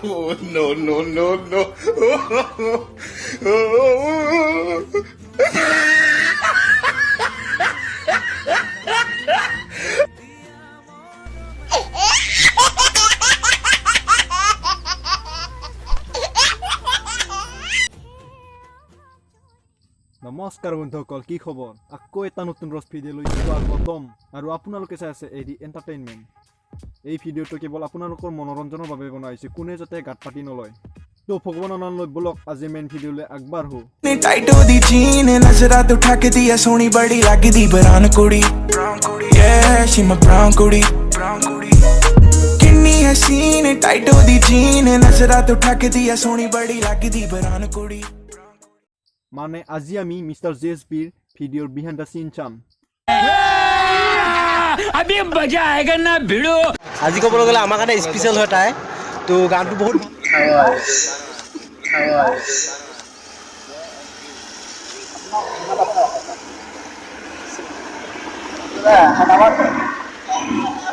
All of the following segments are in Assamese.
Oh, no, no, no, no. নমস্কাৰ বন্ধুসকল কি খবৰ আকৌ এটা নতুন ৰস ভিডিঅ' লৈ স্বাগতম আৰু আপোনালোকে চাই আছে এডি এন্টাৰটেইনমেন্ট এই ভিডিঅ'টো কেৱল আপোনালোকৰ মনোৰঞ্জনৰ বাবে বনাইছে কোনে যাতে গাত পাতি নলয় তো ভগৱানৰ নাম লৈ বলক আজি মেইন ভিডিঅ'লৈ আগবাঢ়ো टाइटो दी जीन नजरा तो ठक दी है सोनी बड़ी लगदी बरान कुड़ी yeah she my brown कुड़ी किन्नी हसीन टाइटो दी जीन नजरा तो ठक दी है सोनी बड़ी लगदी बरान कुड़ी মানে আজি আমি Mr.jsb ভিডিঅ'ৰ বিহাইণ্ড দ্য সিন চাম अभी मजा आएगा ना भिड़ो আজি ক'বলৈ গ'লে আমাৰ কাৰণে স্পেচিয়েল হয় তাই তো গানটো বহুত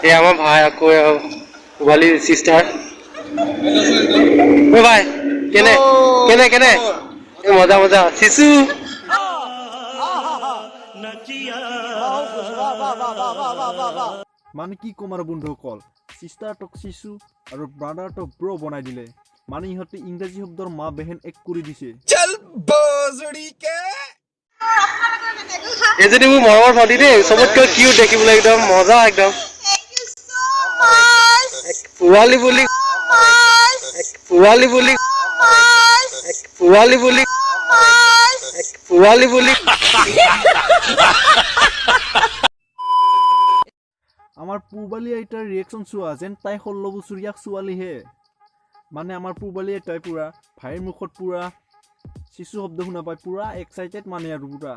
এই আমাৰ ভাই আকৌ ওয়ালি সিস্টার ও ভাই কেনে কেনে কেনে মজা মজা শিশু মানে কি কম আৰু বন্ধুসকল সিস্টাৰটোক শিশু আৰু ব্ৰাদাৰটোক ব্ৰ বনাই দিলে মানে ইহঁতে ইংৰাজী শব্দৰ মা বেহেন এক কৰি দিছে चल बोजड़ी के এজনী মোৰ মৰমৰ ভণ্টি দেই চবতকৈ কিউট দেখিবলৈ একদম মজা একদম পোৱালি বুলি পোৱালি বুলি পোৱালি বুলি পোৱালি বুলি আমাৰ পূবালী আইতাৰ ৰিয়েকশ্যন চোৱা যেন তাই 16 বছৰীয়া ছোৱালীহে মানে আমাৰ পূবালী আইতাই পুৰা ভাইৰ মুখত পুৰা শিশু শব্দ শুনা পাই পুৰা এক্সাইটেড মানে আৰু পুৰা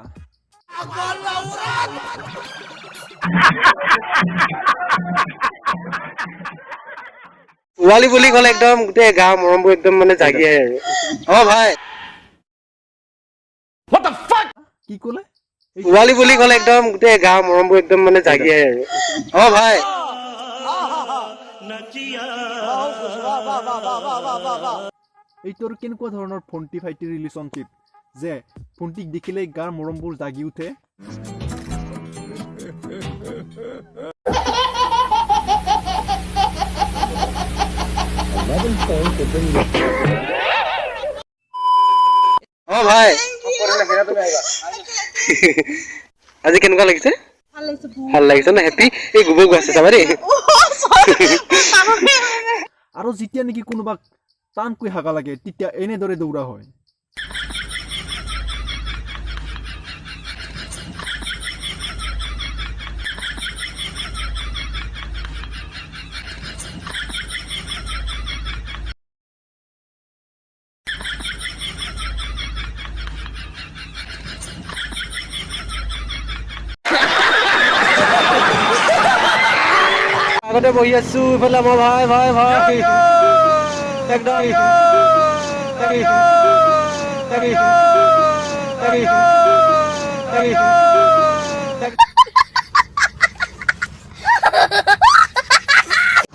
পোৱালি বুলি ক'লে একদম গোটেই গাঁৱৰ মৰমবোৰ একদম মানে জাগি আহে আৰু অ ভাই কি ক'লে পোৱালি বুলি ক'লে একদম গোটেই গাঁৱৰ মৰমবোৰ একদম মানে জাগি আহে আৰু অ ভাই এইটো আৰু কেনেকুৱা ধৰণৰ ভণ্টি ভাইটিৰ ৰিলেশ্যনশ্বিপ যে ভণ্টিক দেখিলেই গাৰ মৰমবোৰ জাগি উঠে অ ভাই আজি কেনেকুৱা লাগিছে ভাল লাগিছে না হেপী এই গোবৰ গৈ আছে চাবা দেই আৰু যেতিয়া নেকি কোনোবাক টানকৈ হাগা লাগে তেতিয়া এনেদৰে দৌৰা হয় আগতে বহি আছো ইফালে আমাৰ ভাই ভাই ভাই একদম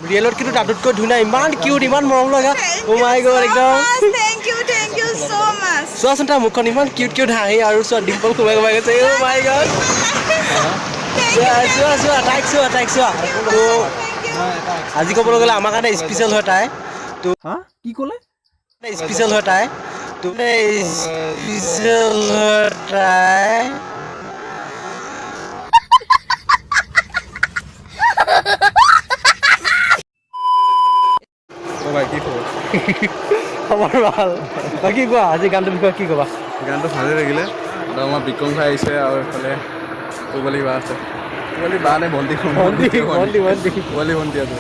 ৰিয়েলত কিন্তু তাতোতকৈ ধুনীয়া ইমান কিউট ইমান মৰম লগা ও মাই গড একদম Thank you so much. চোৱাচোন তাৰ মুখখন ইমান কিউট কিউট হাঁহি আৰু চোৱা ডিম্পল সোমাই সোমাই গৈছে ও মাই গড চোৱা চোৱা তাইক চোৱা তো আজি ক'বলৈ গ'লে আমাৰ কাৰণে স্পেচিয়েল হয় তাই তো হা কি ক'লে স্পেচিয়েল হয় তাই তো স্পেচিয়েল হয় তাই ও ভাই কি খবৰ খবৰ ভাল বাকী কোৱা আজি গানটোৰ বিষয়ে কি ক'বা গানটো ভালেই লাগিলে আৰু আমাৰ বিক্ৰম ভাই আহিছে আৰু এইফালে পূবালী বা আছে পূবালী বা নে ভণ্টি ভণ্টি পূবালী ভণ্টি আছে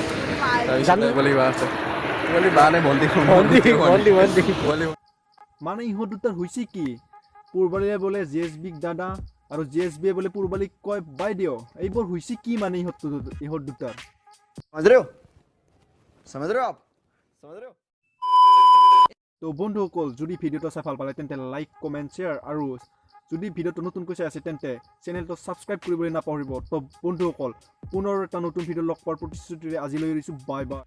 তাৰপিছত পূবালী বা আছে পূবালী বা নে ভণ্টি পূবালী মানে ইহঁত দুটাৰ হৈছে কি পূৰ্বালীয়ে বোলে JSB-ক দাদা আৰু JSB-য়ে বোলে পূৰ্বালীক কয় বাইদেউ এইবোৰ হৈছে কি মানে ইহঁত দুটাৰ समझ रहे हो आप समझ रहे हो তো বন্ধুসকল যদি ভিডিঅ'টো চাই ভাল পালে তেন্তে লাইক কমেণ্ট শ্বেয়াৰ আৰু যদি ভিডিঅ'টো নতুনকৈ চাই আছে তেন্তে চেনেলটো ছাবস্ক্ৰাইব কৰিবলৈ নাপাহৰিব তো বন্ধুসকল পুনৰ এটা নতুন ভিডিঅ' লগ পোৱাৰ প্ৰতিশ্ৰুতিৰে আজিলৈ এৰিছোঁ বাই বাই